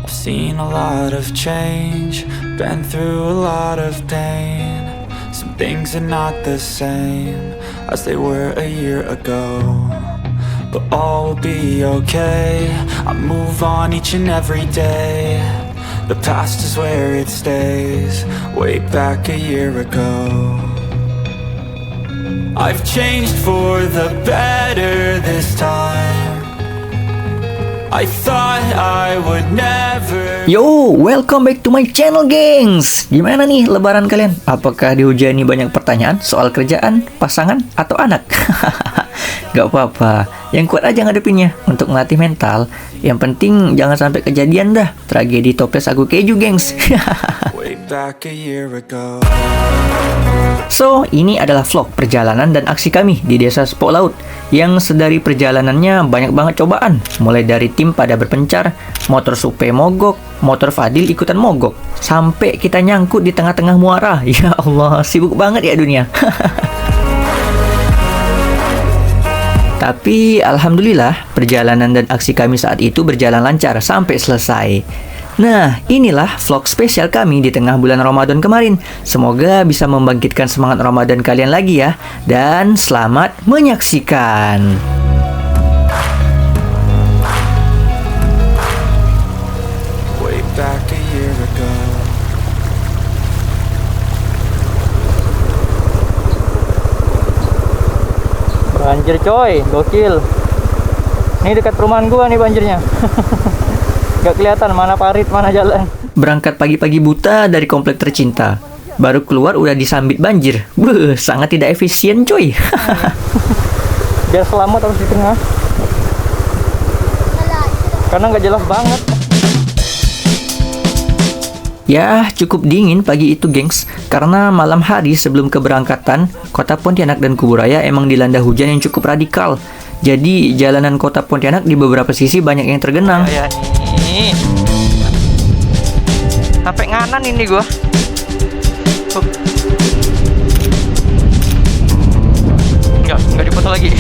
I've seen a lot of change, been through a lot of pain. Some things are not the same as they were a year ago, but all will be okay. I move on each and every day. The past is where it stays, way back a year ago. I've changed for the better this time. I thought I would never. Yo, welcome back to my channel, gengs. Gimana nih lebaran kalian? Apakah dihujani banyak pertanyaan soal kerjaan, pasangan, atau anak? Gak apa-apa, yang kuat aja ngadepinnya. Untuk melatih mental, yang penting jangan sampai kejadian dah tragedi toples aku keju, gengs. Way back a year ago. So, ini adalah vlog perjalanan dan aksi kami di desa Sepok Laut yang sedari perjalanannya banyak banget cobaan. Mulai dari tim pada berpencar, motor Supe mogok, motor Fadil ikutan mogok, sampai kita nyangkut di tengah-tengah muara. Ya Allah, sibuk banget ya dunia. Tapi alhamdulillah perjalanan dan aksi kami saat itu berjalan lancar sampai selesai. Nah, inilah vlog spesial kami di tengah bulan Ramadan kemarin. Semoga bisa membangkitkan semangat Ramadan kalian lagi ya. Dan selamat menyaksikan. Way back a year ago. Banjir coy, gokil. Ini dekat perumahan gua nih banjirnya. Gak kelihatan mana parit, mana jalan. Berangkat pagi-pagi buta dari komplek tercinta. Baru keluar udah disambit banjir. Beuh, sangat tidak efisien coy. Biar selamat harus di tengah. Karena nggak jelas banget. Ya, cukup dingin pagi itu, gengs. Karena malam hari sebelum keberangkatan, kota Pontianak dan Kuburaya emang dilanda hujan yang cukup radikal. Jadi, jalanan kota Pontianak di beberapa sisi banyak yang tergenang. Ya, nih. Sampai nganan ini gua. Enggak dipoto lagi.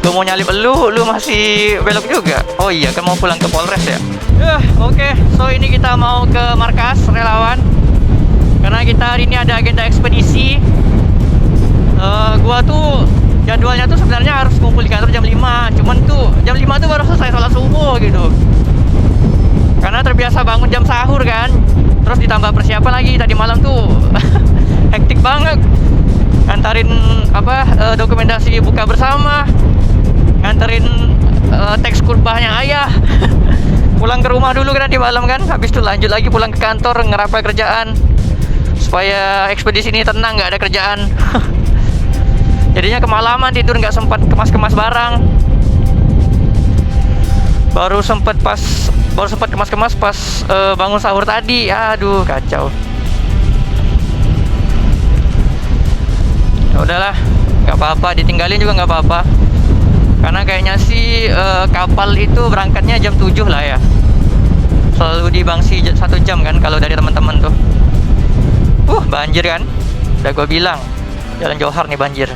Gua mau nyalip lu masih belok juga. Oh iya, kan mau pulang ke Polres ya. Oke. So ini kita mau ke markas relawan. Karena kita hari ini ada agenda ekspedisi. Gua tuh jadwalnya tuh sebenarnya harus ngumpul di kantor jam 5. Cuman tuh jam 5 tuh baru selesai sholat subuh gitu. Karena terbiasa bangun jam sahur kan. Terus ditambah persiapan lagi tadi malam tuh hektik banget. Ngantarin dokumentasi buka bersama. Nganterin teks kurbahnya ayah. Pulang ke rumah dulu kan di malam kan. Habis itu lanjut lagi pulang ke kantor ngerapel kerjaan. Supaya ekspedisi ini tenang, nggak ada kerjaan. Jadinya kemalaman tidur, nggak sempat kemas-kemas barang. Baru sempat kemas-kemas pas bangun sahur tadi. Aduh, kacau. Ya udahlah, nggak apa-apa, ditinggalin juga nggak apa-apa. Karena kayaknya sih kapal itu berangkatnya jam 7 lah ya. Selalu dibangsi 1 jam kan kalau dari teman-teman tuh. Banjir kan? Udah gue bilang, Jalan Johar nih banjir.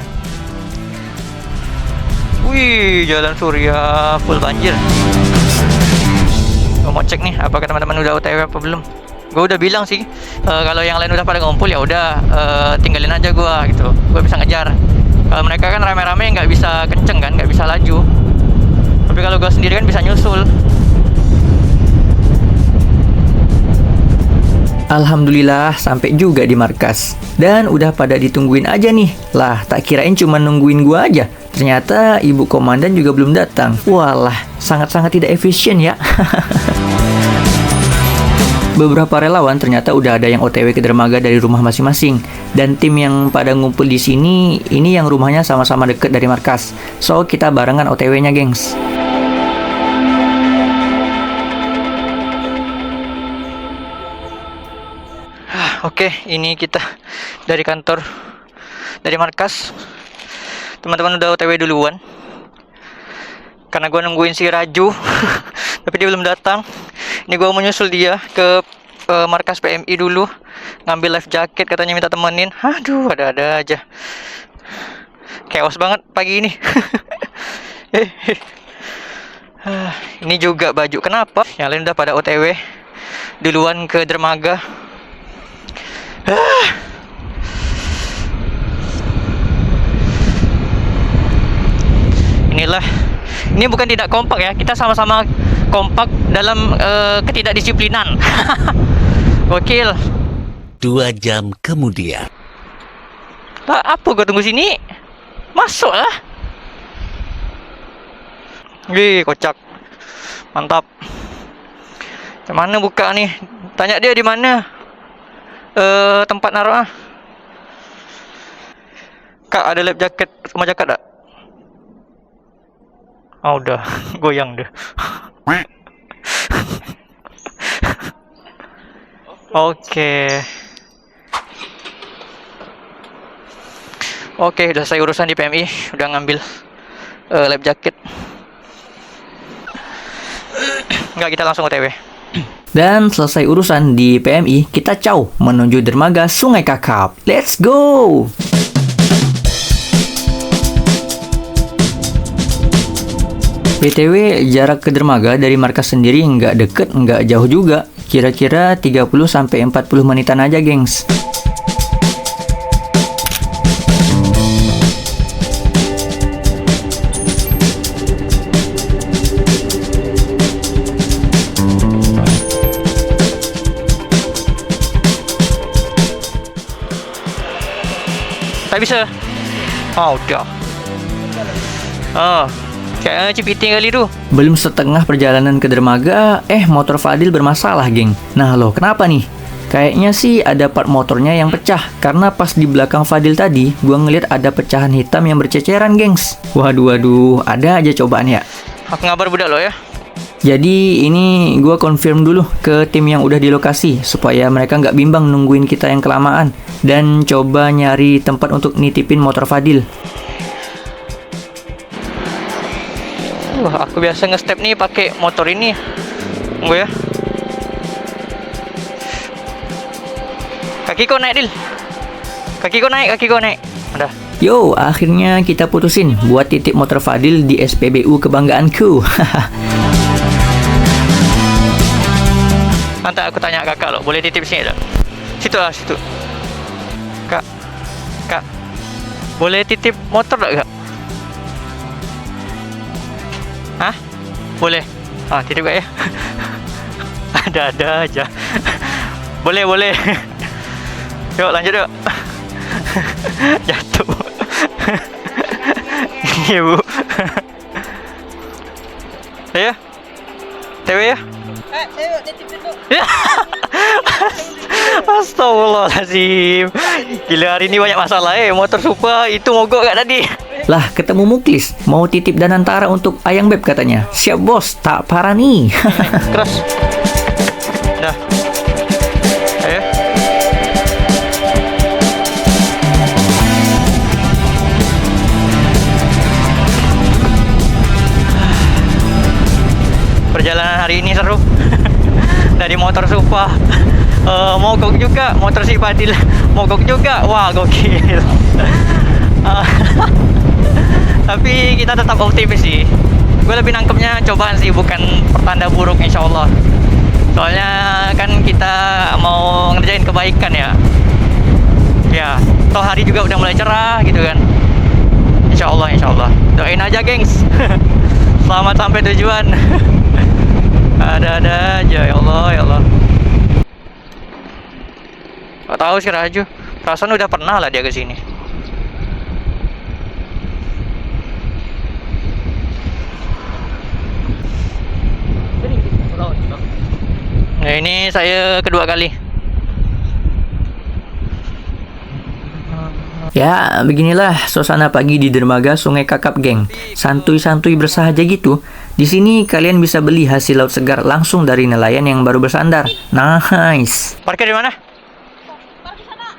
Wih, Jalan Surya full banjir. Gue mau cek nih, apakah teman-teman udah OTW apa belum? Gue udah bilang sih, kalau yang lain udah pada ngumpul ya udah tinggalin aja gue gitu. Gue bisa ngejar. Kalau mereka kan rame-rame nggak bisa kenceng kan, nggak bisa laju. Tapi kalau gue sendiri kan bisa nyusul. Alhamdulillah sampai juga di markas. Dan udah pada ditungguin aja nih. Lah, tak kirain cuma nungguin gua aja. Ternyata ibu komandan juga belum datang. Walah, sangat-sangat tidak efisien ya. Beberapa relawan ternyata udah ada yang OTW ke dermaga dari rumah masing-masing. Dan tim yang pada ngumpul di sini, ini yang rumahnya sama-sama deket dari markas. So, kita barengan OTW-nya, gengs. Oke, ini kita dari kantor, dari markas. Teman-teman udah OTW duluan. Karena gue nungguin si Raju, tapi dia belum datang. Ini gue mau nyusul dia ke markas PMI dulu, ngambil life jacket, katanya minta temenin. Aduh, ada-ada aja. Chaos banget pagi ini. Ini juga baju. Kenapa? Yang lain udah pada OTW duluan ke dermaga. Inilah. Ini bukan tidak kompak ya. Kita sama-sama kompak dalam ketidakdisiplinan. Gokil. 2 jam kemudian. Lah, apa gua tunggu sini? Masuklah. Wih, kocak. Mantap. Macam mana buka nih? Tanya dia di mana? Tempat naruh ah. Kak, ada lap jaket sama jaket tak? Oh, udah. Goyang dah. Oke. Oke, udah saya urusan di PMI, udah ngambil lap jaket. Enggak, kita langsung OTW. Dan selesai urusan di PMI, kita caw menuju dermaga Sungai Kakap. Let's go! BTW, jarak ke dermaga dari markas sendiri nggak deket, nggak jauh juga. Kira-kira 30-40 menitan aja, gengs. Tak bisa. Oh, udah. Kayak cipiting kali tu. Belum setengah perjalanan ke dermaga, motor Fadil bermasalah, geng. Nah loh, kenapa nih? Kayaknya sih ada part motornya yang pecah. Karena pas di belakang Fadil tadi, gua ngeliat ada pecahan hitam yang berceceran, gengs. Waduh, ada aja cobaan ya. Aku ngabar budak lo ya. Jadi ini gua confirm dulu ke tim yang udah di lokasi supaya mereka nggak bimbang nungguin kita yang kelamaan, dan coba nyari tempat untuk nitipin motor Fadil. Aku biasa nge-step nih pakai motor ini. Tunggu ya. Kaki kau naik, Dil. Kaki kau naik. Udah. Yo, akhirnya kita putusin buat titip motor Fadil di SPBU kebanggaanku. Nanti aku tanya kakak lo, boleh titip sini tak? Situ. Kak, boleh titip motor tak, Kak? Hah? Boleh? Titip Kak ya. Ada aja. Boleh. Yuk, lanjut yuk. Jatuh. Iya, Bu. Ya? TW ya? Astagfirullahaladzim. Gila, hari ini banyak masalah motor super itu mogok gak tadi? Lah, ketemu Muklis, mau titip Danantara untuk Ayang Beb katanya. Siap bos, tak parah nih. Keras. Dah. Ayo. Perjalanan hari ini seru. Dari motor Supra mogok juga, motor si Fadil mogok juga. Wah, gokil. Tapi kita tetap optimis sih. Gue lebih nangkepnya cobaan sih, bukan pertanda buruk, insya Allah. Soalnya kan kita mau ngerjain kebaikan ya. Ya, toh hari juga udah mulai cerah gitu kan. Insya Allah. Doain aja, gengs. Selamat sampai tujuan. Ada aja, ya Allah. Gak tahu sih Raju. Perasaan udah pernah lah dia kesini. Nah, ini saya kedua kali. Ya, beginilah suasana pagi di dermaga Sungai Kakap, geng. Santuy-santuy bersahaja gitu. Di sini kalian bisa beli hasil laut segar langsung dari nelayan yang baru bersandar. Nice. Parkir di mana? Parkir sana.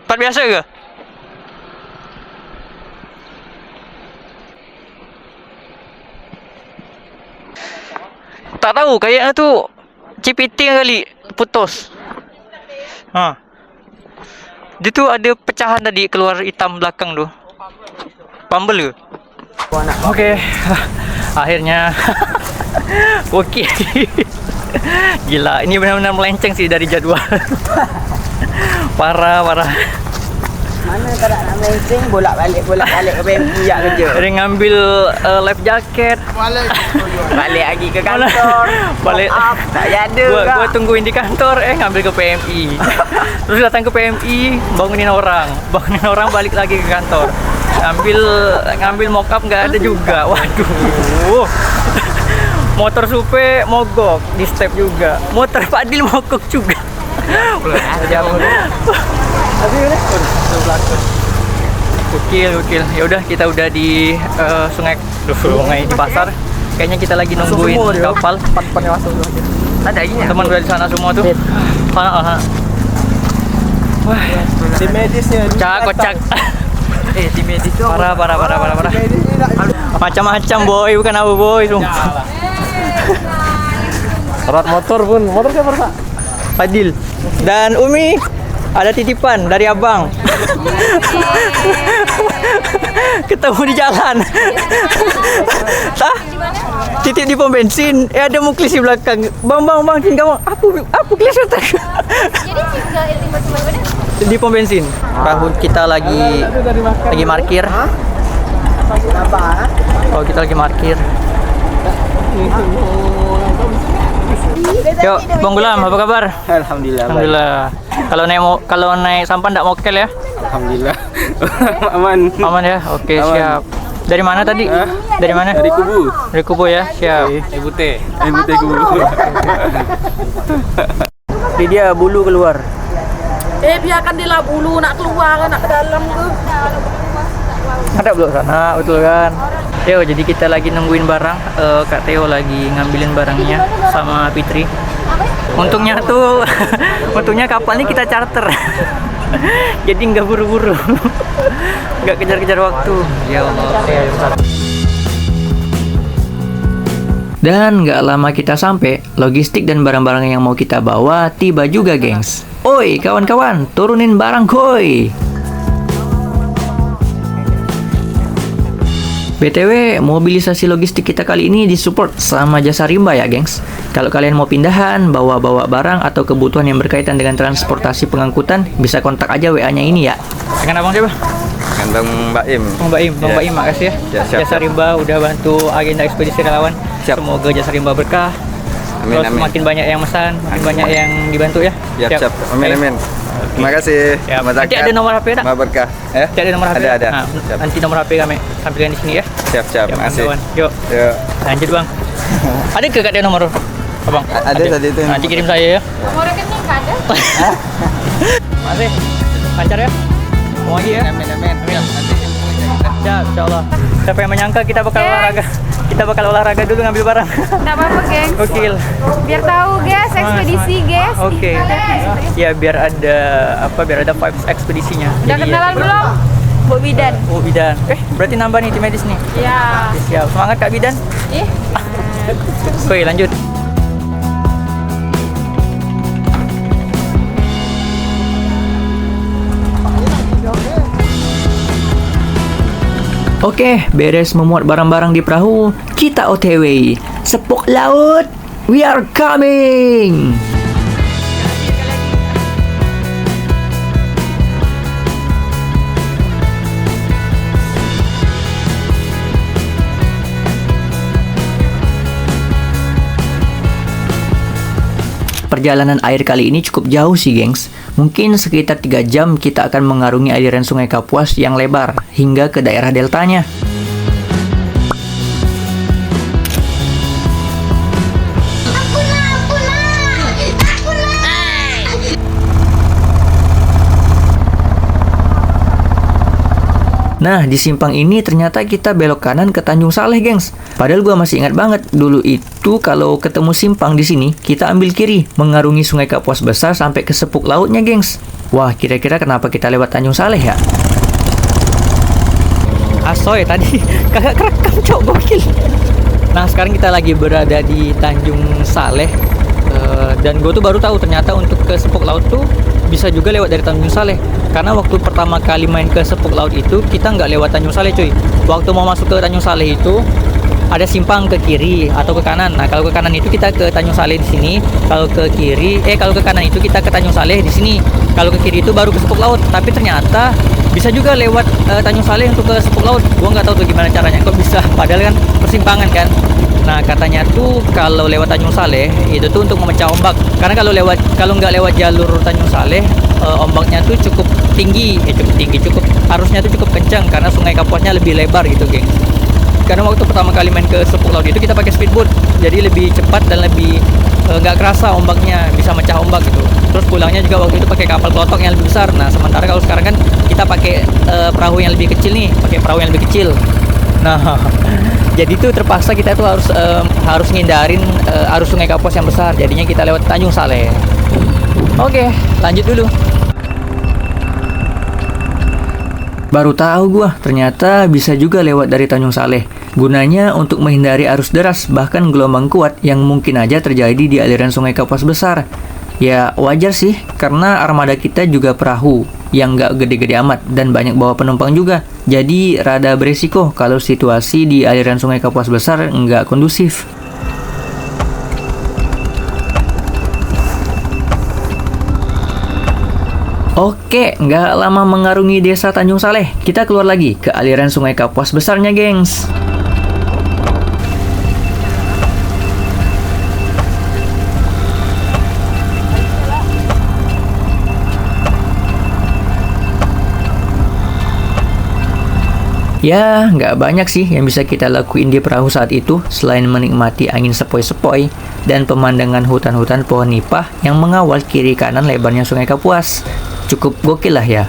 Parkir biasa ke? Tak tahu, kayaknya tuh cipiting kali putus. Dia tuh ada pecahan tadi keluar hitam belakang tuh. Pambel ke? Oke, akhirnya Oke. Gila, ini benar-benar melenceng sih dari jadwal. Parah. Mana tak nak melenceng, bolak-balik ke PMP ya kerja. Dia ngambil life jacket. Balik lagi ke kantor. Balik. Tak ada. Gua tungguin di kantor, ngambil ke PMI. Terus datang ke PMI, bangunin orang balik lagi ke kantor. Ngambil mock up nggak ada juga. Waduh. Motor Supe mogok di step juga. Motor Fadil mogok juga. Gokil. Ya udah, kita udah di sungai di pasar. Kayaknya kita lagi nungguin kapal. Ada lagi nya. Teman udah di sana semua tuh. Wah, Tim medisnya kocak. Tim medis tu. Parah. Macam-macam boy, bukan apa boy, sumpah. rat motor siapa Pak? Fadil dan Umi, ada titipan dari abang. Ketemu di jalan. Titip di pom bensin. Ada muklis di belakang. Bang, sini kamu. Apa klis otak? Di pom bensin. Perahu kita lagi parkir. Oh, kita lagi parkir. Yuk, Bang Gulam, apa kabar? Alhamdulillah. Kalau naik sampan enggak mokel ya? Alhamdulillah. Aman Ya? Oke, Aman. siap. Dari mana tadi? Dari mana? Dari Kubu. Dari Kubu ya, siap. Ibu teh Kubu. Jadi dia bulu keluar. Biarkan dia lah bulu nak keluar, nak ke dalam ke. Ada belum sana, betul kan? Yo, jadi kita lagi nungguin barang. Kak Theo lagi ngambilin barangnya sama Fitri. Untungnya kapalnya kita charter. Jadi nggak buru-buru, nggak kejar-kejar waktu. Ya Allah. Dan nggak lama kita sampai, logistik dan barang-barang yang mau kita bawa tiba juga, gengs. Oi, kawan-kawan, turunin barang koi. BTW, mobilisasi logistik kita kali ini disupport sama Jasa Rimba ya, gengs. Kalau kalian mau pindahan, bawa-bawa barang atau kebutuhan yang berkaitan dengan transportasi pengangkutan, bisa kontak aja WA-nya ini ya. Dengan abang siapa? Kandang Mbak Im. Bang Baim, makasih ya. Ya, siap. Jasa Rimba udah bantu agenda ekspedisi relawan. Siap. Semoga Jasa Rimba berkah. Amin, Terus amin. makin banyak yang pesan, makin banyak yang dibantu ya. Siap. Amin. Terima kasih. Siap. Nanti ada nomor HP tak? Maha berkah. Nanti ada nomor HP. Ada. Nah, Siap. nanti nomor HP kami tampilkan di sini ya. Siap. Terima kasih. kawan-kawan. Yuk, Yuk. lanjut bang. Ada ke dia nomor abang? Ada tadi itu. Nanti kirim saya ya. Nomor rekening enggak ada. Masih lancar ya. Mau lagi ya. Amin. Siap, insyaallah. Siapa yang menyangka kita bakal olahraga dulu ngambil barang. Nggak apa-apa, geng. Gokil. Biar tahu, guys, ekspedisi, guys. Oke. Ya biar ada vibes ekspedisinya. Udah Jadi, kenalan belum? Bu Bidan. Oh, Bidan. Berarti nambah nih tim medis nih. Ya. Siap. Semangat Kak Bidan. Ih. Oke, lanjut. Oke, beres memuat barang-barang di perahu, kita OTW. Sepok laut, we are coming! Perjalanan air kali ini cukup jauh sih, gengs. Mungkin sekitar 3 jam kita akan mengarungi aliran sungai Kapuas yang lebar hingga ke daerah deltanya. Nah, di simpang ini ternyata kita belok kanan ke Tanjung Saleh, gengs. Padahal gua masih ingat banget dulu itu kalau ketemu simpang di sini, kita ambil kiri, mengarungi Sungai Kapuas besar sampai ke sepuk lautnya, gengs. Wah, kira-kira kenapa kita lewat Tanjung Saleh ya? Asoy tadi kagak kerekam, cok, gokil. Nah, sekarang kita lagi berada di Tanjung Saleh. Dan gue tuh baru tahu ternyata untuk ke sepuk laut tuh bisa juga lewat dari Tanjung Saleh. Karena waktu pertama kali main ke sepuk laut itu kita nggak lewat Tanjung Saleh, cuy. Waktu mau masuk ke Tanjung Saleh itu ada simpang ke kiri atau ke kanan. Nah, kalau ke kanan itu kita ke Tanjung Saleh di sini. Kalau ke kanan itu kita ke Tanjung Saleh di sini. Kalau ke kiri itu baru ke Sepuk Laut. Tapi ternyata bisa juga lewat Tanjung Saleh untuk ke Sepuk Laut. Gua nggak tahu tuh gimana caranya kok bisa. Padahal kan persimpangan kan. Nah, katanya tuh kalau lewat Tanjung Saleh itu tuh untuk memecah ombak. Karena kalau nggak lewat jalur Tanjung Saleh, ombaknya tuh cukup tinggi, harusnya tuh cukup kencang karena Sungai Kapuasnya lebih lebar gitu, geng. Karena waktu pertama kali main ke Sepuk Laut itu kita pakai speedboat, jadi lebih cepat dan lebih nggak kerasa ombaknya, bisa mecah ombak gitu. Terus pulangnya juga waktu itu pakai kapal klotok yang lebih besar. Nah, sementara kalau sekarang kan kita pakai perahu yang lebih kecil nih, pakai perahu yang lebih kecil. Nah, jadi tuh terpaksa kita tuh harus ngindarin arus Sungai Kapuas yang besar. Jadinya kita lewat Tanjung Saleh. Oke, lanjut dulu. Baru tahu gua, ternyata bisa juga lewat dari Tanjung Saleh. Gunanya untuk menghindari arus deras, bahkan gelombang kuat yang mungkin aja terjadi di aliran Sungai Kapuas besar. Ya wajar sih, karena armada kita juga perahu yang nggak gede-gede amat dan banyak bawa penumpang juga. Jadi rada beresiko kalau situasi di aliran Sungai Kapuas besar nggak kondusif. Oke, nggak lama mengarungi desa Tanjung Saleh, kita keluar lagi ke aliran Sungai Kapuas besarnya, gengs. Ya, nggak banyak sih yang bisa kita lakuin di perahu saat itu selain menikmati angin sepoi-sepoi dan pemandangan hutan-hutan pohon nipah yang mengawal kiri kanan lebarnya Sungai Kapuas. Cukup gokil lah ya.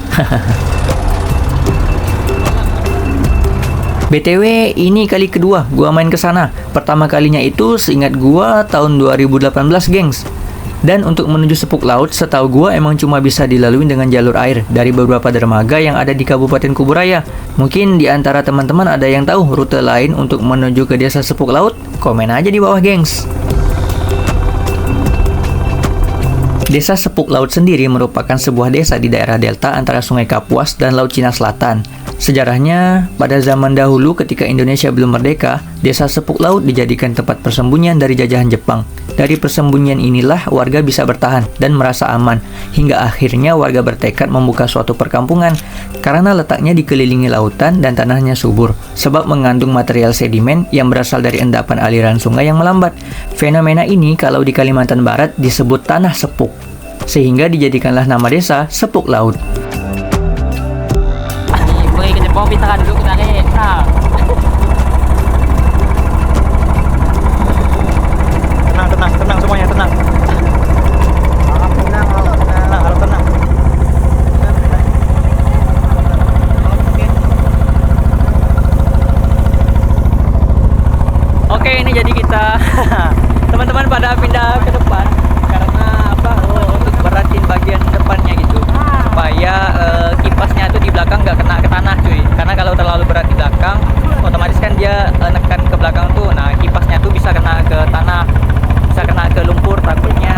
BTW, ini kali kedua gua main ke sana. Pertama kalinya itu seingat gua tahun 2018, gengs. Dan untuk menuju Sepuk Laut, setahu gua emang cuma bisa dilalui dengan jalur air dari beberapa dermaga yang ada di Kabupaten Kuburaya. Mungkin di antara teman-teman ada yang tahu rute lain untuk menuju ke desa Sepuk Laut? Komen aja di bawah, gengs. Desa Sepuk Laut sendiri merupakan sebuah desa di daerah delta antara Sungai Kapuas dan Laut Cina Selatan. Sejarahnya, pada zaman dahulu ketika Indonesia belum merdeka, desa Sepuk Laut dijadikan tempat persembunyian dari jajahan Jepang. Dari persembunyian inilah warga bisa bertahan dan merasa aman, hingga akhirnya warga bertekad membuka suatu perkampungan karena letaknya dikelilingi lautan dan tanahnya subur, sebab mengandung material sedimen yang berasal dari endapan aliran sungai yang melambat. Fenomena ini kalau di Kalimantan Barat disebut tanah sepuk, sehingga dijadikanlah nama desa Sepuk Laut. Tenang semuanya, tenang. Harap tenang. Oke, ini jadi kita teman-teman pada pindah ke depan karena apa? Untuk beratin bagian depannya gitu, supaya kipasnya tuh di belakang nggak kena ke tanah, cuy. Karena kalau terlalu berat di belakang, otomatis kan dia nekan ke belakang tuh. Nah, kipasnya tuh bisa kena ke tanah, bisa kena ke lumpur, takutnya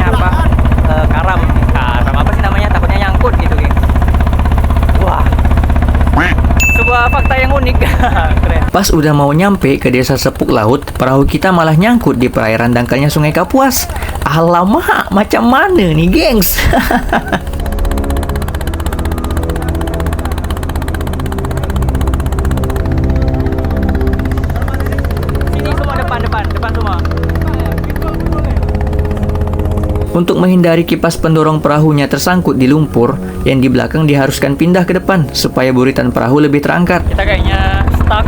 apa? Karam apa sih namanya? Takutnya nyangkut gitu, geng. Wah, sebuah fakta yang unik. Keren. Pas udah mau nyampe ke desa Sepuk Laut, perahu kita malah nyangkut di perairan dangkalnya Sungai Kapuas. Alamak, macam mana nih, gengs? Sini semua, depan semua. Untuk menghindari kipas pendorong perahunya tersangkut di lumpur, yang di belakang diharuskan pindah ke depan supaya buritan perahu lebih terangkat. Kita kayaknya stuck.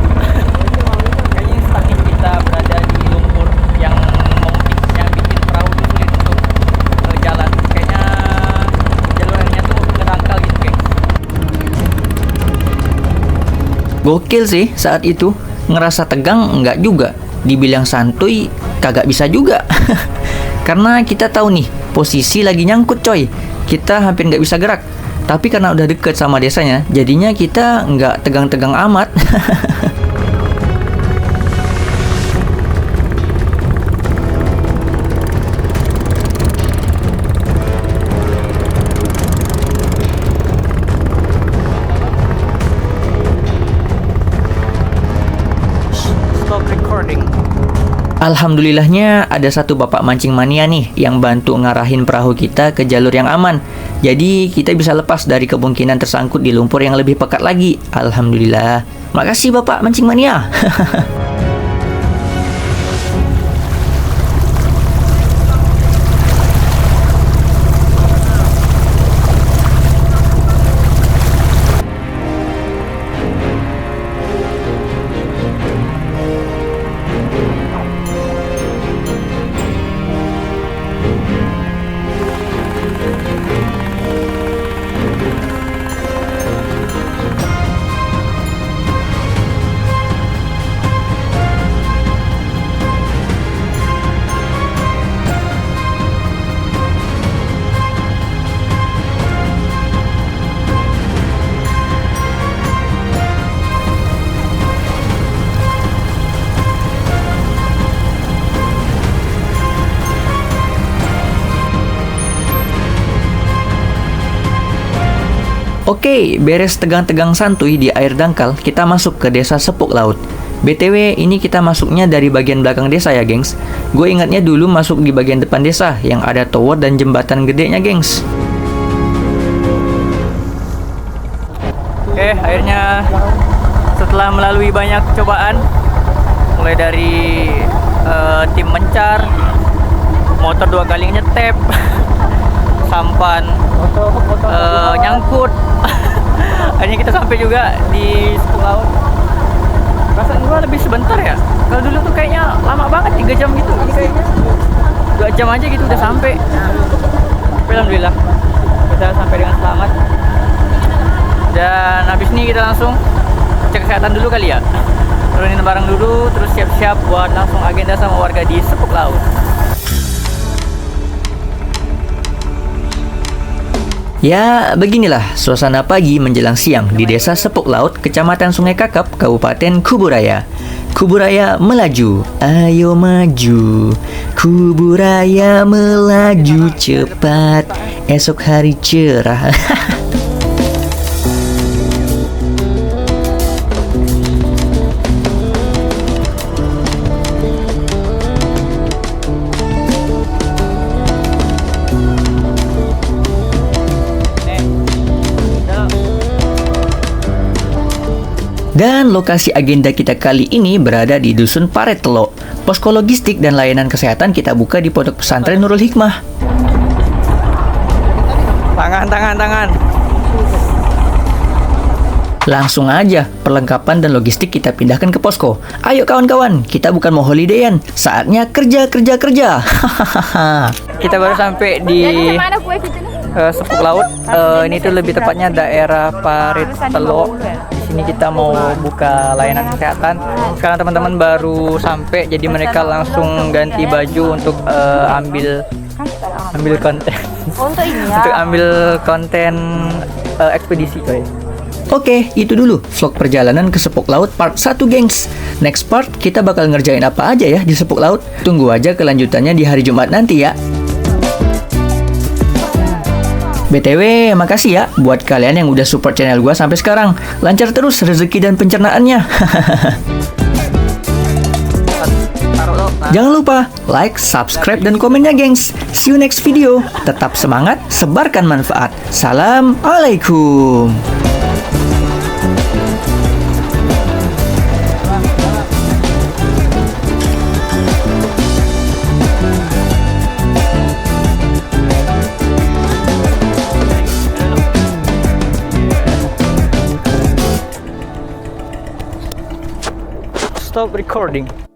Kayaknya stuck nih, kita berada di lumpur yang bikin perahu tuh sulit untuk jalan. Kayaknya jalurnya tuh ngedangkal gitu, geng. Gokil sih saat itu, ngerasa tegang enggak juga, dibilang santuy kagak bisa juga. Karena kita tahu nih, posisi lagi nyangkut coy, kita hampir nggak bisa gerak. Tapi karena udah deket sama desanya, jadinya kita nggak tegang-tegang amat. Alhamdulillahnya ada satu bapak mancing mania nih yang bantu ngarahin perahu kita ke jalur yang aman. Jadi kita bisa lepas dari kemungkinan tersangkut di lumpur yang lebih pekat lagi. Alhamdulillah. Makasih bapak mancing mania. Oke, beres tegang-tegang santuy di air dangkal, kita masuk ke desa Sepuk Laut. BTW, ini kita masuknya dari bagian belakang desa ya, gengs. Gue ingatnya dulu masuk di bagian depan desa, yang ada tower dan jembatan gedenya, gengs. Oke, akhirnya setelah melalui banyak cobaan, mulai dari tim mencar, motor 2 kali nyetep, sampan nyangkut. Akhirnya kita sampai juga di Sepuk Laut. Perasaan gua lebih sebentar ya. Kalau dulu tuh kayaknya lama banget, 3 jam gitu. Ini kayaknya 2 jam aja gitu udah sampai. Tapi alhamdulillah kita sampai dengan selamat. Dan habis ini kita langsung cek kesehatan dulu kali ya. Turunin barang dulu, terus siap-siap buat langsung agenda sama warga di Sepuk Laut. Ya, beginilah suasana pagi menjelang siang di desa Sepuk Laut, Kecamatan Sungai Kakap, Kabupaten Kuburaya. Kuburaya melaju, ayo maju. Kuburaya melaju cepat, esok hari cerah. Dan lokasi agenda kita kali ini berada di Dusun Paret Telok. Posko logistik dan layanan kesehatan kita buka di Pondok Pesantren Nurul Hikmah. Tangan. Langsung aja, perlengkapan dan logistik kita pindahkan ke posko. Ayo kawan-kawan, kita bukan mau holidayan. Saatnya kerja. Kita baru sampai di Sepuk Laut. Ini tuh lebih tepatnya daerah Parit Telok. Di sini kita mau buka layanan kesehatan. Sekarang teman-teman baru sampai, jadi mereka langsung ganti baju untuk ambil konten. Untuk ambil konten ekspedisi, coy. Oke, itu dulu vlog perjalanan ke Sepuk Laut part 1, gengs. Next part kita bakal ngerjain apa aja ya di Sepuk Laut. Tunggu aja kelanjutannya di hari Jumat nanti ya. BTW, makasih ya buat kalian yang udah support channel gua sampai sekarang. Lancar terus rezeki dan pencernaannya. Jangan lupa like, subscribe, dan komennya, gengs. See you next video. Tetap semangat, sebarkan manfaat. Assalamualaikum. Stop recording.